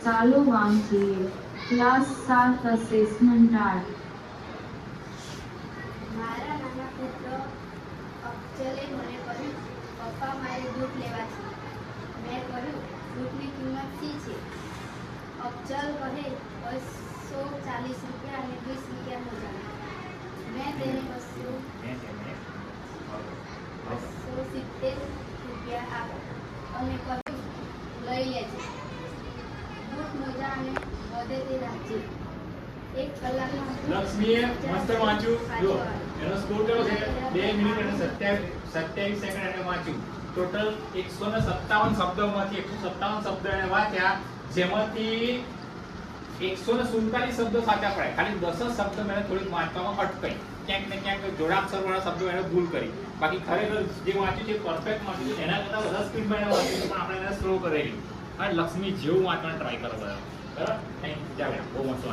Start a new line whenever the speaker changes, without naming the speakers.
ચાલો વાંચીએ. Class 7 assessment 8.
મારા નાના પુત્ર અફજલે મને કહ્યું, પપ્પા મારે બૂટ લેવા છે. મેં કહ્યું, બૂટની કિંમત શી છે? અફજલ કહે, 240 રૂપિયા અને 20 રૂપિયા મોજા. મેં તેને 270 રૂપિયા આપ્યા અને કહ્યું, લઈ લેજે. બૂટ મોજા અને વધે તે રાખજે. 1 કલાકમાં
લક્ષ્મીએ મસ્ત વાંચ્યું. જો એનો સ્કોર કેટલો છે? 2 મિનિટ અને 27 સેકન્ડ એને વાંચ્યું. ટોટલ 157 શબ્દોમાંથી 157 શબ્દો એને વાંચ્યા, જેમાંથી 147 શબ્દો સાચા પડ્યા. ખાલી 10 જ શબ્દો એને થોડીક વાંચવામાં અટકાઈ, ક્યાંક ને ક્યાંક જોડાક્ષર વાળા શબ્દો એને ભૂલ કરી. બાકી ખરેખર જે વાંચ્યું છે પરફેક્ટ વાંચ્યું છે. એના કરતાં વધારે સ્પીડમાં એને વાંચ્યું પણ આપણે એને સ્લો કરેલી. અને લક્ષ્મી જેવું વાંચવાનું ટ્રાય કરો બરાબર. Thank you. ચાલો બહુ મસ્ત.